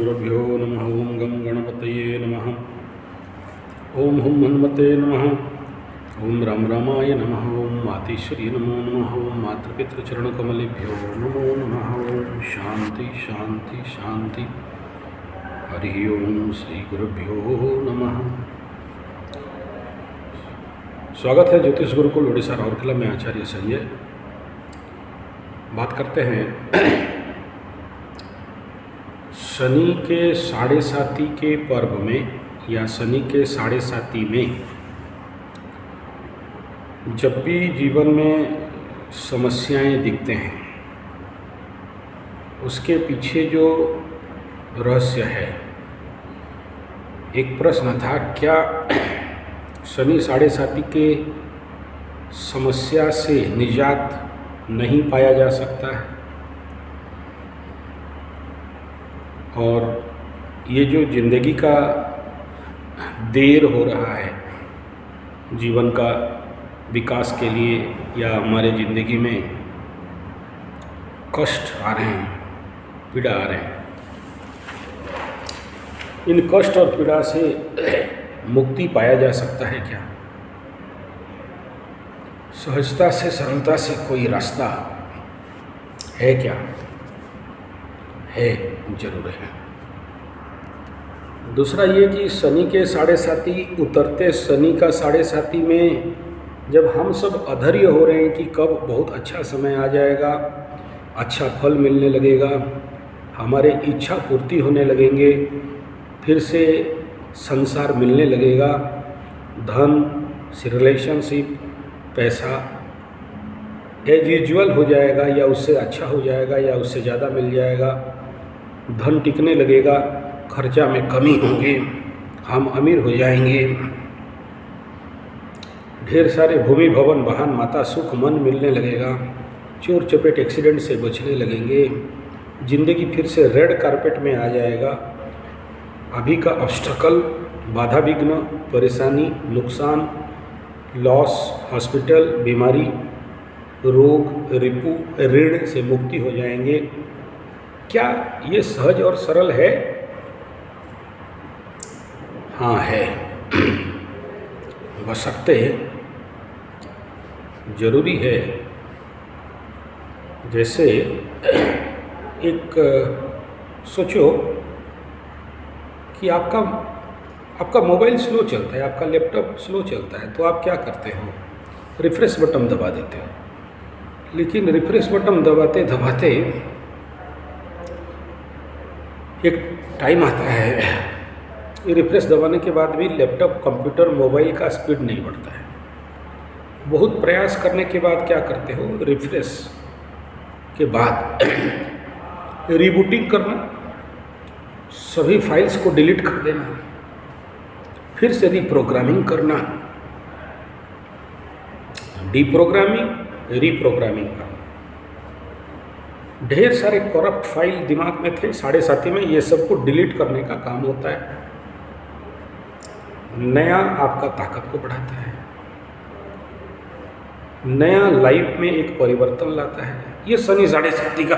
श्रीगुरुभ्यो नमः। ओं गं गणपतये नमः। ओं हुं हनुमते नमः। ओं राम रामाय नमः। ओं मातेश्वरी नमो नमः। ओं मातृपितृचरणकमलेभ्यो नमो नमः। ओं शांति शांति शांति। हरि ओं श्रीगुरुभ्यो नमः। स्वागत है ज्योतिष गुरुकुल उड़ीसा राउरकेला में आचार्य संजय। बात करते हैं शनि के साढ़े साती के पर्व में या शनि के साढ़े साती में जब भी जीवन में समस्याएं दिखते हैं उसके पीछे जो रहस्य है। एक प्रश्न था, क्या शनि साढ़े साती के समस्या से निजात नहीं पाया जा सकता है? और ये जो ज़िंदगी का देर हो रहा है जीवन का विकास के लिए, या हमारे ज़िंदगी में कष्ट आ रहे हैं, पीड़ा आ रहे हैं, इन कष्ट और पीड़ा से मुक्ति पाया जा सकता है क्या? सहजता से, सरलता से कोई रास्ता है क्या? है, जरूर है। दूसरा ये कि शनि के साढ़े साती, उतरते शनि का साढ़े साती में जब हम सब अधैर्य हो रहे हैं कि कब बहुत अच्छा समय आ जाएगा, अच्छा फल मिलने लगेगा, हमारे इच्छा पूर्ति होने लगेंगे, फिर से संसार मिलने लगेगा, धन, रिलेशनशिप, पैसा एज यूजुअल हो जाएगा या उससे अच्छा हो जाएगा या उससे ज़्यादा मिल जाएगा, धन टिकने लगेगा, खर्चा में कमी होगी, हम अमीर हो जाएंगे, ढेर सारे भूमि भवन वाहन माता सुख मन मिलने लगेगा, चोर चपेट एक्सीडेंट से बचने लगेंगे, ज़िंदगी फिर से रेड कारपेट में आ जाएगा। अभी का ऑब्स्टकल, बाधा विघ्न, परेशानी, नुकसान, लॉस, हॉस्पिटल, बीमारी, रोग, रिपु, ऋण से मुक्ति हो जाएंगे। क्या ये सहज और सरल है? हाँ है। बशर्ते जरूरी है। जैसे एक सोचो कि आपका मोबाइल स्लो चलता है, आपका लैपटॉप स्लो चलता है, तो आप क्या करते हो? रिफ्रेश बटन दबा देते हो। लेकिन रिफ्रेश बटन दबाते दबाते एक टाइम आता है, ये रिफ्रेश दबाने के बाद भी लैपटॉप, कंप्यूटर, मोबाइल का स्पीड नहीं बढ़ता है। बहुत प्रयास करने के बाद क्या करते हो? रिफ्रेश के बाद रीबूटिंग करना, सभी फाइल्स को डिलीट कर देना, फिर से रीप्रोग्रामिंग करना, डीप्रोग्रामिंग, रीप्रोग्रामिंग करना। ढेर सारे करप्ट फाइल दिमाग में थे साढ़े साती में, ये सबको डिलीट करने का काम होता है। नया आपका ताकत को बढ़ाता है, नया लाइफ में एक परिवर्तन लाता है। ये शनि साढ़े साती का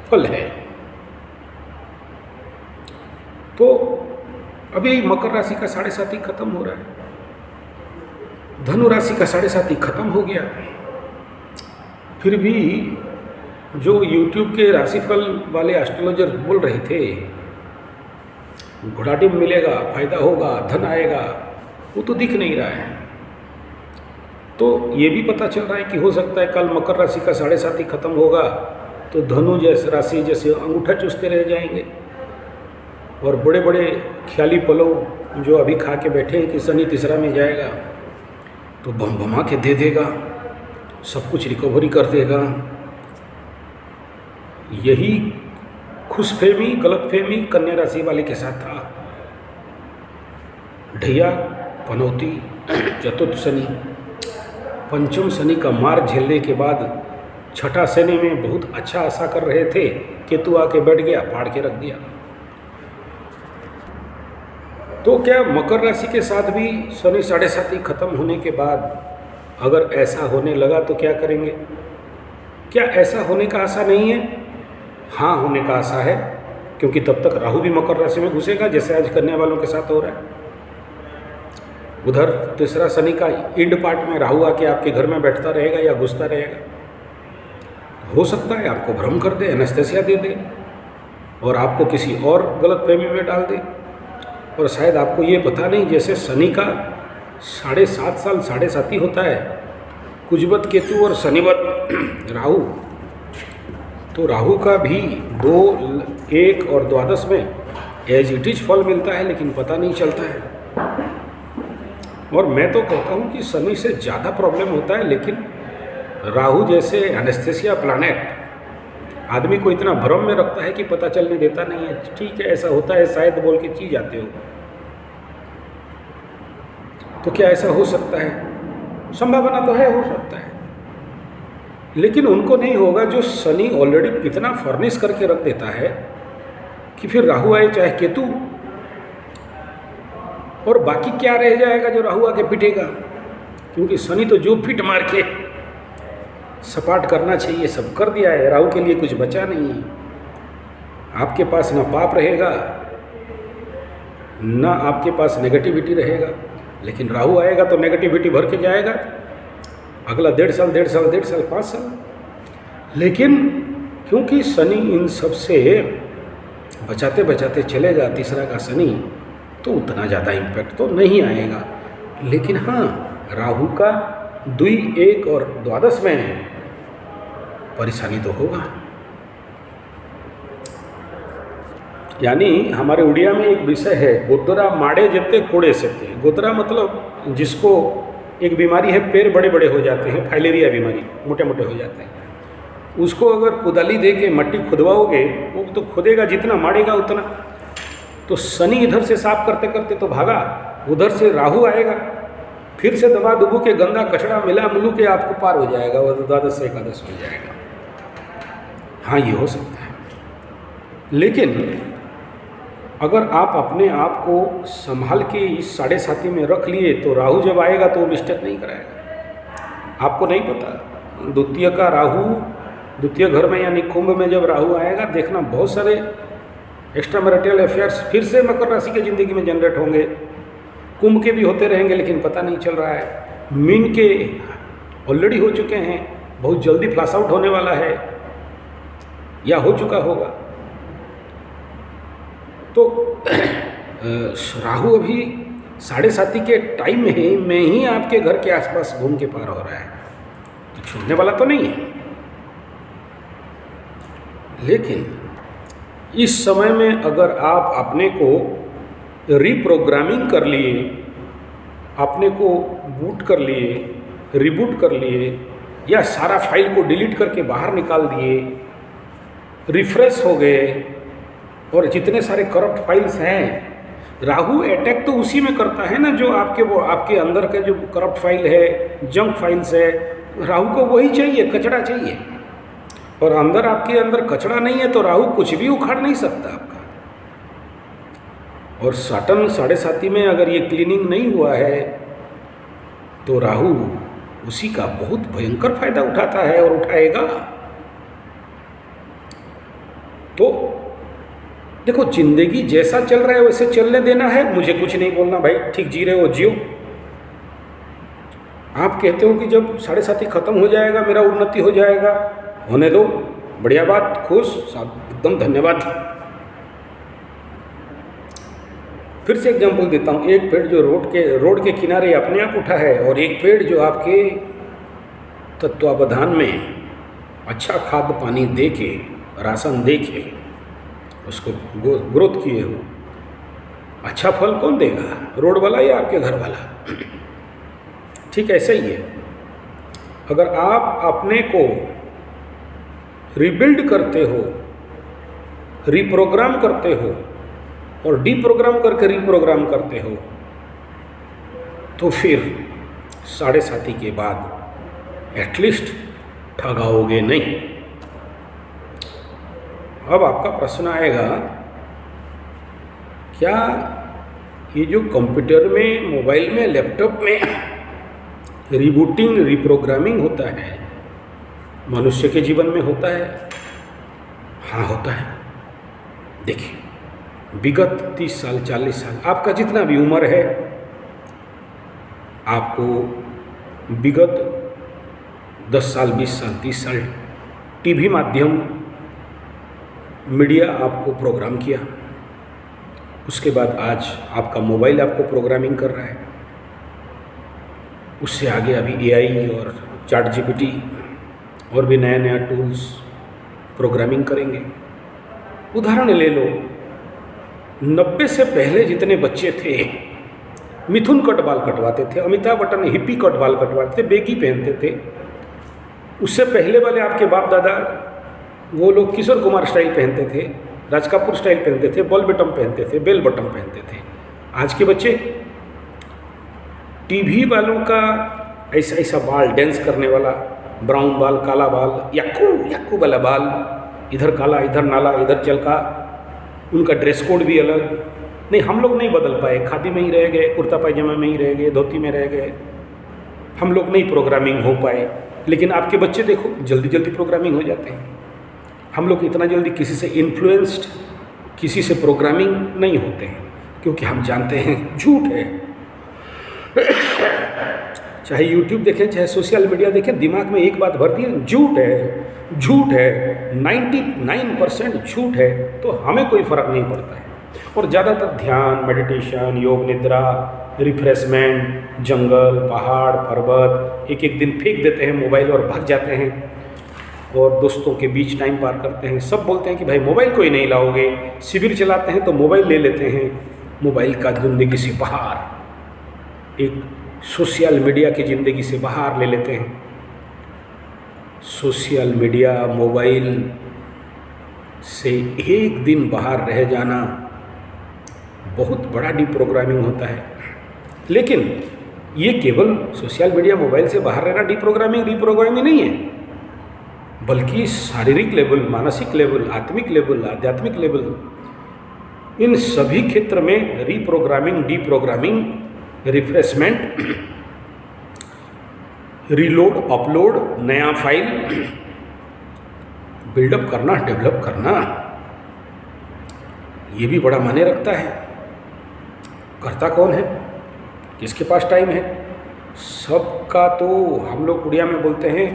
फल है। तो अभी मकर राशि का साढ़े साती खत्म हो रहा है, धनु राशि का साढ़े साती खत्म हो गया। फिर भी जो YouTube के राशिफल वाले एस्ट्रोलॉजर बोल रहे थे घोड़ाटिम मिलेगा, फायदा होगा, धन आएगा, वो तो दिख नहीं रहा है। तो ये भी पता चल रहा है कि हो सकता है कल मकर राशि का साढ़े साती खत्म होगा तो धनु जैसे राशि जैसे अंगूठा चूसते रह जाएंगे, और बड़े बड़े ख्याली पलव जो अभी खा के बैठे हैं कि शनि तीसरा में जाएगा तो बम बमा के दे देगा, सब कुछ रिकवरी कर देगा। यही खुशफहमी, गलतफहमी कन्या राशि वाले के साथ था। ढैया, पनौती, चतुर्थ शनि, पंचम शनि का मार झेलने के बाद छठा शनि में बहुत अच्छा आशा कर रहे थे, केतु आके बैठ गया, फाड़ के रख दिया। तो क्या मकर राशि के साथ भी शनि साढ़े साती खत्म होने के बाद अगर ऐसा होने लगा तो क्या करेंगे? क्या ऐसा होने का आशा नहीं है? हाँ, होने का आशा है, क्योंकि तब तक राहु भी मकर राशि में घुसेगा, जैसे आज कन्या वालों के साथ हो रहा है। उधर तीसरा शनि का इंड पार्ट में राहु आके आपके घर में बैठता रहेगा या घुसता रहेगा। हो सकता है आपको भ्रम कर दे, एनेस्थेसिया दे दे और आपको किसी और गलत फहमी में डाल दे। और शायद आपको ये पता नहीं, जैसे शनि का 7.5 साल 7.5 होता है, कुजबत केतु और शनिवत राहु, तो राहु का भी 2, 1 और द्वादश में एज इट इज फल मिलता है, लेकिन पता नहीं चलता है। और मैं तो कहता हूँ कि शनि से ज़्यादा प्रॉब्लम होता है, लेकिन राहु जैसे एनेस्थेसिया प्लैनेट आदमी को इतना भ्रम में रखता है कि पता चलने देता नहीं है। ठीक है, ऐसा होता है, शायद बोल के चीज जाते हो। तो क्या ऐसा हो सकता है? संभावना तो है, हो सकता है, लेकिन उनको नहीं होगा जो शनि ऑलरेडी इतना फर्निश करके रख देता है कि फिर राहु आए चाहे केतु, और बाकी क्या रह जाएगा जो राहु आके पिटेगा। क्योंकि शनि तो जो फिट मार के सपाट करना चाहिए सब कर दिया है, राहु के लिए कुछ बचा नहीं है। आपके पास ना पाप रहेगा, ना आपके पास नेगेटिविटी रहेगा, लेकिन राहु आएगा तो नेगेटिविटी भर के जाएगा अगला 1.5 साल 5 साल। लेकिन क्योंकि शनि इन सब से बचाते बचाते चलेगा, तीसरा का शनि, तो उतना ज़्यादा इम्पैक्ट तो नहीं आएगा। लेकिन हाँ, राहु का 2, 1 और द्वादश में परेशानी तो होगा। यानी हमारे उड़िया में एक विषय है, गोदरा माड़े जते कोड़े सेते। गोदरा मतलब जिसको एक बीमारी है, पैर बड़े बड़े हो जाते हैं, फाइलेरिया बीमारी, मोटे मोटे हो जाते हैं। उसको अगर कुदाली दे के मट्टी खुदवाओगे, वो तो खुदेगा, जितना मारेगा उतना। तो शनि इधर से साफ करते करते तो भागा, उधर से राहु आएगा, फिर से दबा दुबू के गंदा कचड़ा मिला मिलू के आपको पार हो जाएगा, वो द्वादश से एकादश हो जाएगा। हाँ, ये हो सकता है। लेकिन अगर आप अपने आप को संभाल के इस 7.5 में रख लिए, तो राहु जब आएगा तो मिस्टेक नहीं कराएगा। आपको नहीं पता, द्वितीय का राहु द्वितीय घर में यानी कुंभ में जब राहु आएगा, देखना बहुत सारे एक्स्ट्रा मैरिटल अफेयर्स फिर से मकर राशि के ज़िंदगी में जनरेट होंगे। कुंभ के भी होते रहेंगे, लेकिन पता नहीं चल रहा है। मीन के ऑलरेडी हो चुके हैं, बहुत जल्दी फ्लैश आउट होने वाला है या हो चुका होगा। तो राहु अभी 7.5 के टाइम में ही आपके घर के आसपास घूम के पार हो रहा है, तो छूटने वाला तो नहीं है। लेकिन इस समय में अगर आप अपने को रीप्रोग्रामिंग कर लिए, अपने को बूट कर लिए, रिबूट कर लिए, या सारा फाइल को डिलीट करके बाहर निकाल दिए, रिफ्रेश हो गए, और जितने सारे करप्ट फाइल्स हैं, राहु अटैक तो उसी में करता है ना, जो आपके अंदर के जो करप्ट फाइल है, जंक फाइल्स है, राहु को वही चाहिए, कचड़ा चाहिए। और अंदर आपके अंदर कचड़ा नहीं है तो राहु कुछ भी उखाड़ नहीं सकता आपका। और सटन 7.5 में अगर ये क्लीनिंग नहीं हुआ है, तो राहु उसी का बहुत भयंकर फायदा उठाता है और उठाएगा। तो देखो, जिंदगी जैसा चल रहा है वैसे चलने देना है, मुझे कुछ नहीं बोलना भाई, ठीक जी रहे हो जियो। आप कहते हो कि जब 7.5 खत्म हो जाएगा मेरा उन्नति हो जाएगा, होने दो, बढ़िया बात, खुश, एकदम धन्यवाद। फिर से एग्जांपल देता हूँ, एक पेड़ जो रोड के किनारे अपने आप उठा है, और एक पेड़ जो आपके तत्वावधान में अच्छा खाद पानी दे के, राशन दे के उसको ग्रोथ किए हो, अच्छा फल कौन देगा, रोड वाला या आपके घर वाला? ठीक ऐसा ही है। अगर आप अपने को रिबिल्ड करते हो, रिप्रोग्राम करते हो, और डीप्रोग्राम करके रिप्रोग्राम करते हो, तो फिर 7.5 के बाद एटलीस्ट ठगाओगे नहीं। अब आपका प्रश्न आएगा, क्या ये जो कंप्यूटर में, मोबाइल में, लैपटॉप में रिबूटिंग, रिप्रोग्रामिंग होता है, मनुष्य के जीवन में होता है? हाँ, होता है। देखिए, विगत 30 साल 40 साल आपका जितना भी उम्र है, आपको विगत 10 साल 20 साल 30 साल टीवी माध्यम मीडिया आपको प्रोग्राम किया। उसके बाद आज आपका मोबाइल आपको प्रोग्रामिंग कर रहा है। उससे आगे अभी एआई और चैट जीपीटी और भी नया नया टूल्स प्रोग्रामिंग करेंगे। उदाहरण ले लो, 90 से पहले जितने बच्चे थे मिथुन कट बाल कटवाते थे, अमिताभ बच्चन हिप्पी कट बाल कटवाते थे, बेगी पहनते थे। उससे पहले वाले आपके बाप दादा वो लोग किशोर कुमार स्टाइल पहनते थे, राज कपूर स्टाइल पहनते थे, बॉल बटम पहनते थे, बेल बटम पहनते थे। आज के बच्चे टीवी वालों का ऐसा ऐसा बाल, डांस करने वाला, ब्राउन बाल, काला बाल, यक्कू यक्कू वाला बाल, इधर काला इधर नाला इधर चलका, उनका ड्रेस कोड भी अलग। नहीं, हम लोग नहीं बदल पाए, खादी में ही रह गए, कुर्ता पायजामा में ही रह गए, धोती में रह गए, हम लोग नहीं प्रोग्रामिंग हो पाए। लेकिन आपके बच्चे देखो जल्दी जल्दी प्रोग्रामिंग हो जाते हैं। हम लोग इतना जल्दी किसी से इन्फ्लुएंस्ड, किसी से प्रोग्रामिंग नहीं होते हैं, क्योंकि हम जानते हैं झूठ है। चाहे यूट्यूब देखें, चाहे सोशल मीडिया देखें, दिमाग में एक बात भर दी है, झूठ है, झूठ है, 99% झूठ है, तो हमें कोई फ़र्क नहीं पड़ता है। और ज़्यादातर ध्यान, मेडिटेशन, योग निद्रा, रिफ्रेशमेंट, जंगल, पहाड़, पर्वत, एक एक दिन फेंक देते हैं मोबाइल और भाग जाते हैं और दोस्तों के बीच टाइम पार करते हैं। सब बोलते हैं कि भाई मोबाइल को ही नहीं लाओगे, शिविर चलाते हैं तो मोबाइल ले लेते हैं। मोबाइल का ज़िंदगी से बाहर, एक सोशल मीडिया की ज़िंदगी से बाहर ले लेते हैं। सोशल मीडिया, मोबाइल से एक दिन बाहर रह जाना बहुत बड़ा डिप्रोग्रामिंग होता है। लेकिन ये केवल सोशल मीडिया, मोबाइल से बाहर रहना डिप्रोग्रामिंग नहीं है, बल्कि शारीरिक लेवल, मानसिक लेवल, आत्मिक लेवल, आध्यात्मिक लेवल, इन सभी क्षेत्र में रीप्रोग्रामिंग, डीप्रोग्रामिंग, रिफ्रेशमेंट, रीलोड, अपलोड, नया फाइल बिल्डअप करना, डेवलप करना, ये भी बड़ा मायने रखता है। करता कौन है, किसके पास टाइम है? सबका तो हम लोग उड़िया में बोलते हैं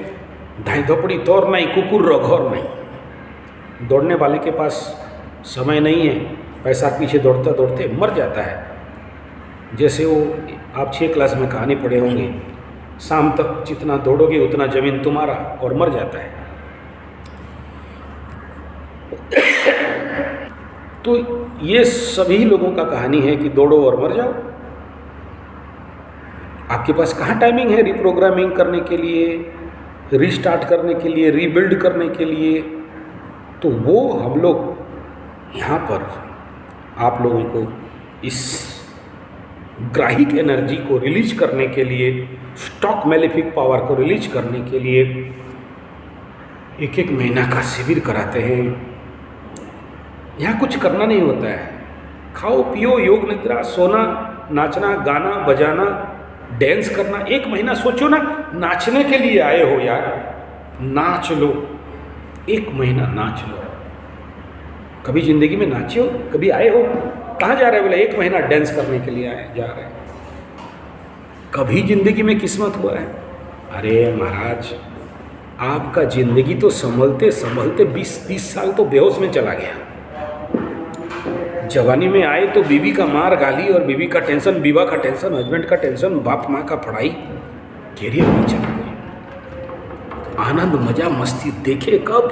ढाई धोपड़ी तोड़ नहीं, कुकुर रघोर नहीं। दौड़ने वाले के पास समय नहीं है, पैसा पीछे दौड़ते दौड़ते मर जाता है। जैसे वो आप 6 क्लास में कहानी पढ़े होंगे, शाम तक जितना दौड़ोगे उतना जमीन तुम्हारा, और मर जाता है। तो ये सभी लोगों का कहानी है कि दौड़ो और मर जाओ। आपके पास कहाँ टाइमिंग है रिप्रोग्रामिंग करने के लिए, रीस्टार्ट करने के लिए, रीबिल्ड करने के लिए? तो वो हम लोग यहाँ पर आप लोगों को इस ग्राहिक एनर्जी को रिलीज करने के लिए, स्टॉक मैलेफिक पावर को रिलीज करने के लिए एक एक महीना का शिविर कराते हैं। यहाँ कुछ करना नहीं होता है, खाओ पियो, योग निद्रा, सोना, नाचना, गाना बजाना, डांस करना। 1 महीना सोचो ना, नाचने के लिए आए हो यार, नाच लो, 1 महीना नाच लो। कभी ज़िंदगी में नाचे हो? कभी आए हो? कहाँ जा रहे हो? बोले 1 महीना डांस करने के लिए आए, जा रहे हैं। कभी ज़िंदगी में किस्मत हुआ है? अरे महाराज, आपका ज़िंदगी तो संभलते संभलते 20-30 साल तो बेहोश में चला गया। जवानी में आए तो बीवी का मार गाली और बीवी का टेंशन, विवाह का टेंशन, हस्बैंड का टेंशन, बाप माँ का पढ़ाई, कैरियर नहीं चला गया। आनंद मजा मस्ती देखे कब?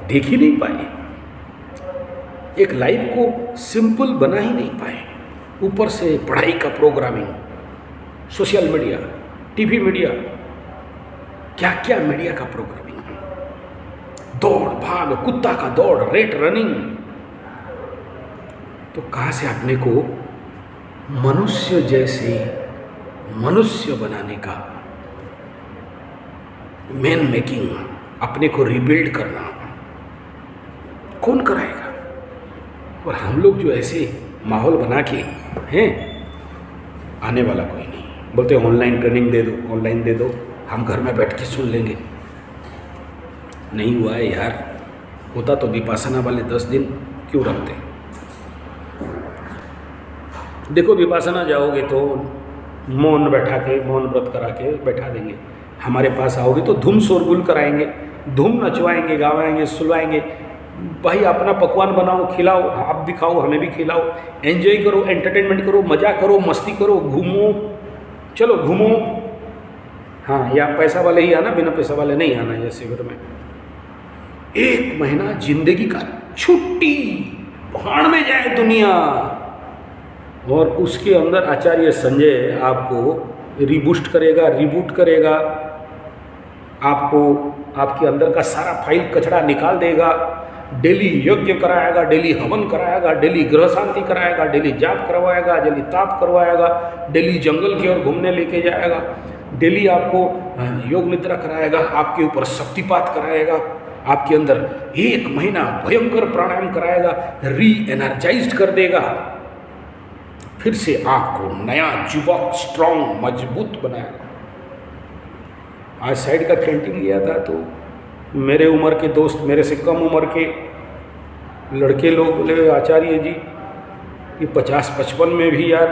देख ही नहीं पाए। एक लाइफ को सिंपल बना ही नहीं पाए। ऊपर से पढ़ाई का programming, social media, TV media, क्या क्या मीडिया का प्रोग्रामिंग, दौड़ भाग, कुत्ता का दौड़, रेट रनिंग। तो कहाँ से अपने को मनुष्य जैसे मनुष्य बनाने का, मैन मेकिंग, अपने को रिबिल्ड करना कौन कराएगा? और हम लोग जो ऐसे माहौल बना के हैं, आने वाला कोई नहीं। बोलते ऑनलाइन ट्रेनिंग दे दो, ऑनलाइन दे दो, हम घर में बैठ के सुन लेंगे। नहीं हुआ है यार। होता तो विपासना वाले 10 दिन क्यों रखते। देखो विपासना जाओगे तो मौन बैठा के, मौन व्रत करा के बैठा देंगे। हमारे पास आओगे तो धूम शोरगुल कराएंगे, धूम नचवाएंगे, गावाएंगे, सुलवाएंगे। भाई अपना पकवान बनाओ, खिलाओ, आप भी खाओ, हमें भी खिलाओ, एंजॉय करो, एंटरटेनमेंट करो, मजा करो, मस्ती करो, घूमो, चलो घूमो। हाँ, या पैसा वाले ही आना, बिना पैसा वाले नहीं आना। ये शिविर में 1 महीना जिंदगी का छुट्टी, भाड़ में जाए दुनिया। और उसके अंदर आचार्य संजय आपको रिबूस्ट करेगा, रिबूट करेगा, आपको आपके अंदर का सारा फाइल कचरा निकाल देगा, डेली यज्ञ कराएगा, डेली हवन कराएगा, डेली ग्रह शांति कराएगा, डेली जाप करवाएगा, डेली ताप करवाएगा, डेली जंगल की ओर घूमने लेके जाएगा, डेली आपको योग निद्रा कराएगा, आपके ऊपर शक्तिपात कराएगा, आपके अंदर 1 महीना भयंकर प्राणायाम कराएगा, री एनर्जाइज्ड कर देगा, फिर से आपको नया युवक, स्ट्रांग, मजबूत बनाएगा। आज साइड का कैंटीन गया था तो मेरे उम्र के दोस्त, मेरे से कम उम्र के लड़के लोग बोले, आचार्य जी ये 50-55 में भी यार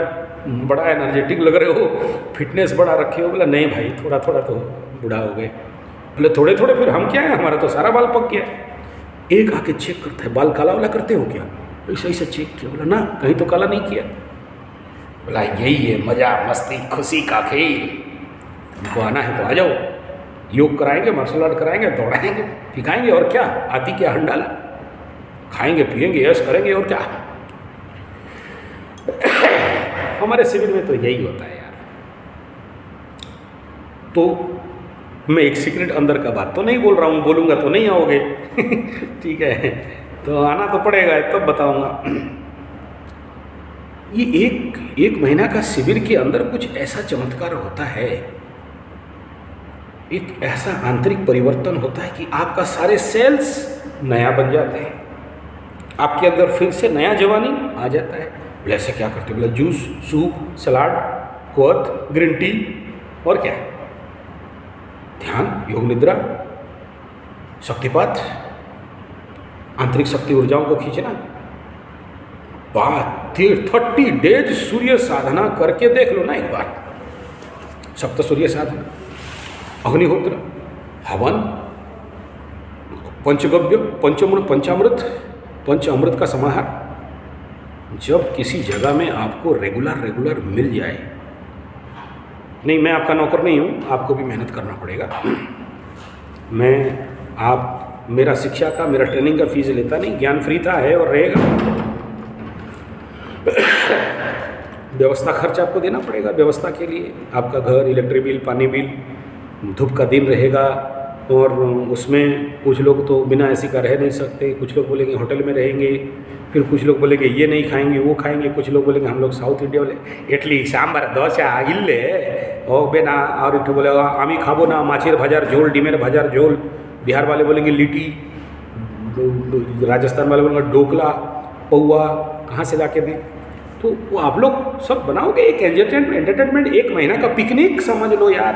बड़ा एनर्जेटिक लग रहे हो, फिटनेस बड़ा रखे हो। बोला नहीं भाई, थोड़ा थोड़ा तो बूढ़ा हो गए। बोले थोड़े थोड़े, फिर हम क्या है, हमारा तो सारा बाल पक गया। एक आके चेक करता है, बाल काला वाला करते हो क्या? ऐसा ऐसा चेक किया। बोला ना, कहीं तो काला नहीं किया। बोला यही है मज़ा, मस्ती, खुशी का खेल। तुमको आना है तो आ जाओ, योग कराएंगे, मार्शल आर्ट कराएंगे, दौड़ाएंगे, सिखाएंगे, और क्या आती क्या हंडाला, खाएंगे पिएंगे, यश करेंगे, और क्या। हमारे शिविर में तो यही होता है यार। तो मैं एक सीक्रेट अंदर का बात तो नहीं बोल रहा हूँ, बोलूँगा तो नहीं आओगे। ठीक है, तो आना तो पड़ेगा, तब बताऊँगा। ये एक महीना का शिविर के अंदर कुछ ऐसा चमत्कार होता है, एक ऐसा आंतरिक परिवर्तन होता है कि आपका सारे सेल्स नया बन जाते हैं, आपके अंदर फिर से नया जवानी आ जाता है। बोले ऐसे क्या करते? बोले जूस, सूप, सलाद, क्वथ, ग्रीन टी, और क्या, ध्यान, योग निद्रा, शक्तिपात, आंतरिक शक्ति ऊर्जाओं को खींचना। 30 डेज सूर्य साधना करके देख लो ना एक बार। सप्त सूर्य साधना, अग्निहोत्र, हवन, पंचगव्य, पंचामृत, पंच अमृत का समाहार। जब किसी जगह में आपको रेगुलर मिल जाए, नहीं मैं आपका नौकर नहीं हूँ, आपको भी मेहनत करना पड़ेगा। मेरा शिक्षा का, मेरा ट्रेनिंग का फीस लेता नहीं, ज्ञान फ्री था, है और रहेगा। व्यवस्था खर्च आपको देना पड़ेगा। व्यवस्था के लिए आपका घर, इलेक्ट्रिक बिल, पानी बिल, धूप का दिन रहेगा, और उसमें कुछ लोग तो बिना एसी का रह नहीं सकते, कुछ लोग बोलेंगे होटल में रहेंगे, फिर कुछ लोग बोलेंगे ये नहीं खाएंगे, वो खाएंगे, कुछ लोग बोलेंगे हम लोग साउथ इंडिया वाले इडली सांबर दोसा इल्ले ओ बेना, और एक बोलेगा आमी खाबो ना, माछेर भाजार झोल, डिमेर भाजार झोल। बिहार वाले बोलेंगे लिट्टी, राजस्थान वाले बोलेंगे ढोकला, पौआ, कहाँ से ला के दें। तो वो आप लोग सब बनाओगे एक एंटरटेनमेंट, 1 महीना का पिकनिक समझ लो यार।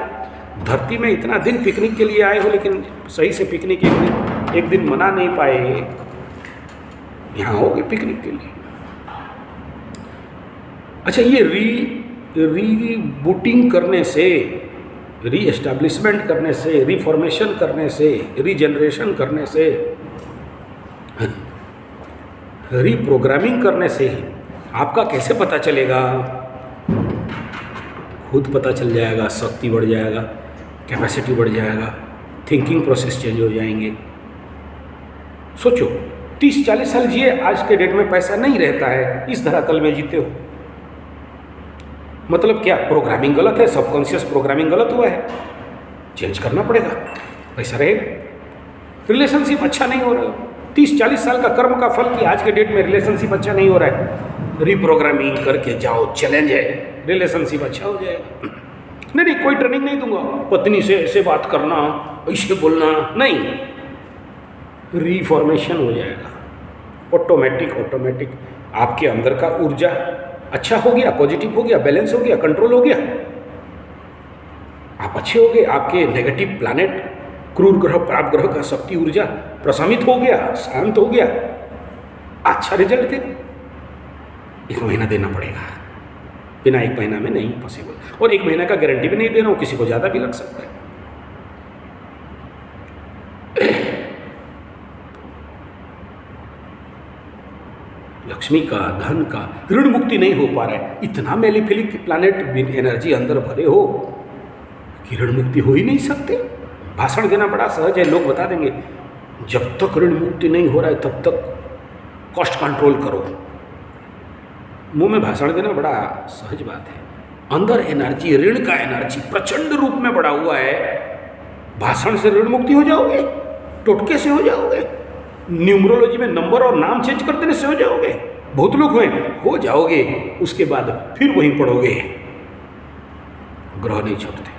धरती में इतना दिन पिकनिक के लिए आए हो, लेकिन सही से पिकनिक एक दिन मना नहीं पाए। यहाँ आओगे पिकनिक के लिए। अच्छा, ये रीबूटिंग करने से, री एस्टैब्लिशमेंट करने से, रिफॉर्मेशन करने से, रीजनरेशन करने से, रीप्रोग्रामिंग करने से आपका कैसे पता चलेगा? खुद पता चल जाएगा। शक्ति बढ़ जाएगा, कैपेसिटी बढ़ जाएगा, थिंकिंग प्रोसेस चेंज हो जाएंगे। सोचो 30-40 साल जिए, आज के डेट में पैसा नहीं रहता है, इस धरातल में जीते हो। मतलब क्या? प्रोग्रामिंग गलत है, सबकॉन्शियस प्रोग्रामिंग गलत हुआ है, चेंज करना पड़ेगा, पैसा रहेगा। रिलेशनशिप अच्छा नहीं हो रहा है, 30-40 साल का कर्म का फल कि आज के डेट में रिलेशनशिप अच्छा नहीं हो रहा है। रीप्रोग्रामिंग करके जाओ, चैलेंज है, रिलेशनशिप अच्छा हो जाएगा। नहीं, कोई ट्रेनिंग नहीं दूंगा, पत्नी से ऐसे बात करना, ऐसे बोलना नहीं, रीफॉर्मेशन हो जाएगा ऑटोमेटिक। आपके अंदर का ऊर्जा अच्छा हो गया, पॉजिटिव हो गया, बैलेंस हो गया, कंट्रोल हो गया, आप अच्छे हो गए। आपके नेगेटिव प्लैनेट क्रूर ग्रह प्राप्त ग्रह का शक्ति ऊर्जा प्रशमित हो गया, शांत हो गया, अच्छा रिजल्ट दे। 1 महीना देना पड़ेगा, बिना 1 महीना में नहीं पॉसिबल। और 1 महीना का गारंटी भी नहीं दे रहा हूँ, किसी को ज़्यादा भी लग सकता है। लक्ष्मी का, धन का, ऋण मुक्ति नहीं हो पा रहा है। इतना मेलिफिलिक प्लैनेट एनर्जी अंदर भरे हो कि ऋण मुक्ति हो ही नहीं सकते। भाषण देना बड़ा सहज है, लोग बता देंगे जब तक ऋण मुक्ति नहीं हो रहा है तब तक कॉस्ट कंट्रोल करो। मुंह में भाषण देना बड़ा सहज बात है, अंदर एनर्जी, ऋण का एनर्जी प्रचंड रूप में बढ़ा हुआ है। भाषण से ऋण मुक्ति हो जाओगे, टोटके से हो जाओगे, न्यूमरोलॉजी में नंबर और नाम चेंज कर देने से हो जाओगे। बहुत लोग हुए, हो जाओगे, उसके बाद फिर वहीं पढ़ोगे। ग्रह नहीं छोड़ते,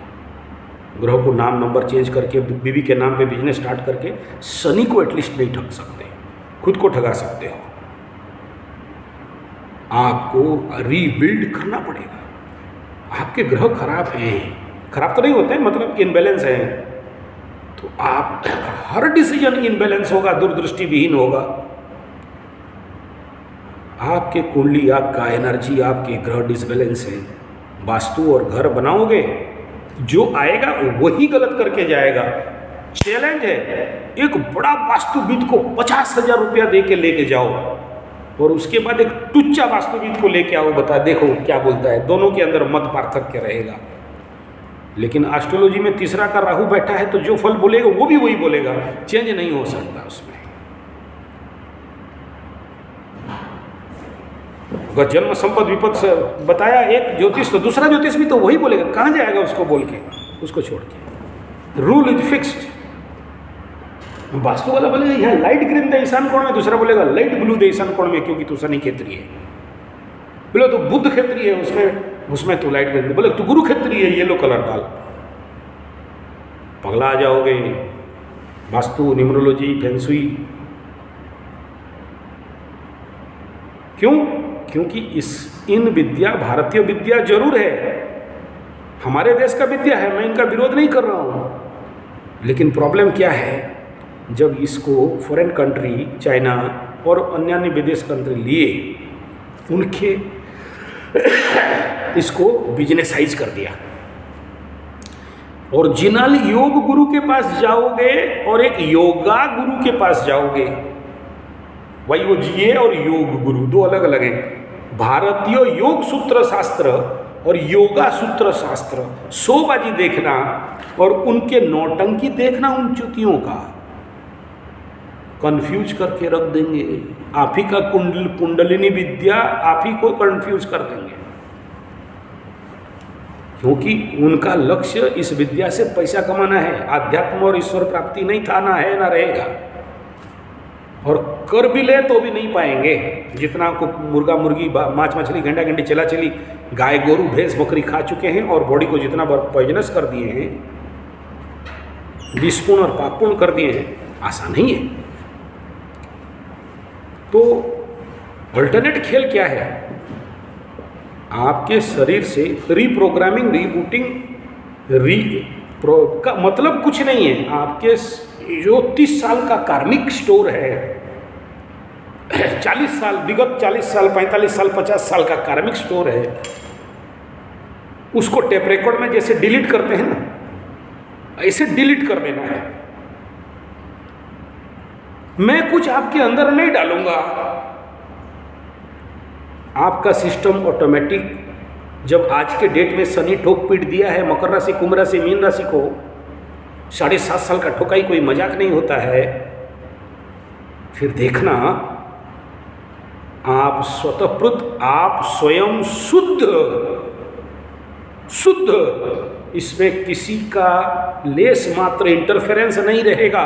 ग्रह को नाम नंबर चेंज करके बीवी के नाम पे बिजनेस स्टार्ट करके शनि को एटलीस्ट नहीं ठग सकते, खुद को ठगा सकते हो। आपको रीबिल्ड करना पड़ेगा। आपके ग्रह खराब हैं, खराब तो नहीं होते हैं, मतलब इनबैलेंस हैं, तो आप हर डिसीजन इनबैलेंस होगा, दूरदृष्टि विहीन होगा। आपके कुंडली, आपका एनर्जी, आपके ग्रह डिसबैलेंस है। वास्तु और घर बनाओगे, जो आएगा वही गलत करके जाएगा। चैलेंज है, एक बड़ा वास्तुविद को 50,000 रुपया दे के लेके जाओ और उसके बाद एक टुच्चा वास्तुविद को लेके आओ, बता देखो क्या बोलता है। दोनों के अंदर मत पार्थक्य रहेगा। लेकिन एस्ट्रोलॉजी में तीसरा का राहु बैठा है तो जो फल बोलेगा वो भी वही बोलेगा, चेंज नहीं हो सकता उसमें। अगर जन्म संपद विपद से बताया एक ज्योतिष तो दूसरा ज्योतिष भी तो वही बोलेगा, कहाँ जाएगा उसको बोल के, उसको छोड़ के। Rule is fixed. वास्तु वाला बोलेगा यहाँ लाइट ग्रीन दे ईशान कोण में, दूसरा बोलेगा लाइट ब्लू दे ईशान कोण में, क्योंकि तू शनि क्षेत्रीय है। बोले तो बुध क्षेत्रीय है, उसमें तो लाइट ग्रीन। बोले तू गुरु क्षेत्रीय है, येलो कलर डाल। पगला आ जाओगे। Vastu, numerology, feng shui. क्यों? क्योंकि इन विद्या, भारतीय विद्या जरूर है, हमारे देश का विद्या है, मैं इनका विरोध नहीं कर रहा हूँ। लेकिन प्रॉब्लम क्या है, जब इसको फॉरेन कंट्री, चाइना और अन्य विदेश कंट्री लिए, उनके इसको बिजनेसाइज कर दिया। ओरिजिनल योग गुरु के पास जाओगे और एक योगा गुरु के पास जाओगे, वही वो जीए और योग गुरु दो अलग अलग हैं। भारतीय योग सूत्र शास्त्र और योगा सूत्र शास्त्र, शोबाजी देखना और उनके नौटंकी देखना, उन च्युतियों का कंफ्यूज करके रख देंगे। आप ही का कुंडलिनी विद्या आप ही को कंफ्यूज कर देंगे, क्योंकि उनका लक्ष्य इस विद्या से पैसा कमाना है, आध्यात्म और ईश्वर प्राप्ति नहीं था, ना है ना रहेगा। और कर भी ले तो भी नहीं पाएंगे। जितना को मुर्गा मुर्गी, माछ मछली, घंटा घंटी, चला चली, गाय गोरू भैंस बकरी खा चुके हैं और बॉडी को जितना पॉइजनस कर दिए हैं, विषपूर्ण और पापपूर्ण कर दिए हैं, आसान नहीं है। तो अल्टरनेट खेल क्या है? आपके शरीर से रीप्रोग्रामिंग, रीबूटिंग, का मतलब कुछ नहीं है। आपके जो 30 साल का कार्मिक स्टोर है, 40 साल, विगत 40 साल, 45 साल, 50 साल का कार्मिक स्टोर है, उसको टेप रिकॉर्ड में जैसे डिलीट करते हैं ना, ऐसे डिलीट कर देना है। मैं कुछ आपके अंदर नहीं डालूंगा, आपका सिस्टम ऑटोमेटिक, जब आज के डेट में शनि ठोक पीट दिया है मकर राशि, कुंभ राशि, मीन राशि को, 7.5 साल का ठोकाई कोई मजाक नहीं होता है। फिर देखना आप स्वतःप्रत, आप स्वयं शुद्ध, इसमें किसी का लेस मात्र इंटरफेरेंस नहीं रहेगा।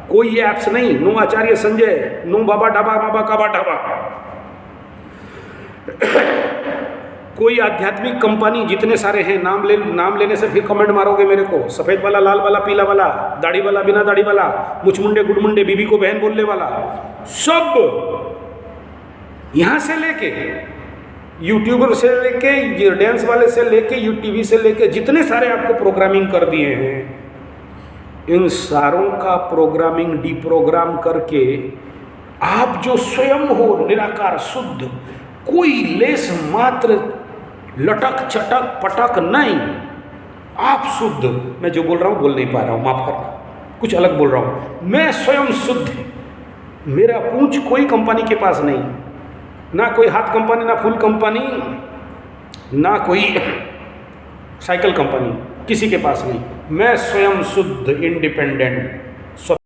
कोई ऐप्स नहीं, नो आचार्य संजय, नो बाबा ढाबा, बाबा काबा ढाबा, कोई आध्यात्मिक कंपनी, जितने सारे हैं, नाम लेने से फिर कमेंट मारोगे मेरे को, सफेद वाला, लाल वाला, पीला वाला, दाढ़ी वाला, बिना दाढ़ी वाला, मुचमुंडे गुड़मुंडे, बीबी को बहन बोलने वाला, सब यहां से लेके यूट्यूबर से लेके, डांस वाले से लेके, यूटीवी से लेके, जितने सारे आपको प्रोग्रामिंग कर दिए हैं, इन सारों का प्रोग्रामिंग डिप्रोग्राम करके आप जो स्वयं हो निराकार शुद्ध, कोई लेस मात्र लटक चटक पटक नहीं, आप शुद्ध। मैं जो बोल रहा हूँ बोल नहीं पा रहा हूँ, माफ करना, कुछ अलग बोल रहा हूँ। मैं स्वयं शुद्ध, मेरा पूंछ कोई कंपनी के पास नहीं, ना कोई हाथ कंपनी, ना फुल कंपनी, ना कोई साइकिल कंपनी, किसी के पास नहीं। मैं स्वयं शुद्ध इंडिपेंडेंट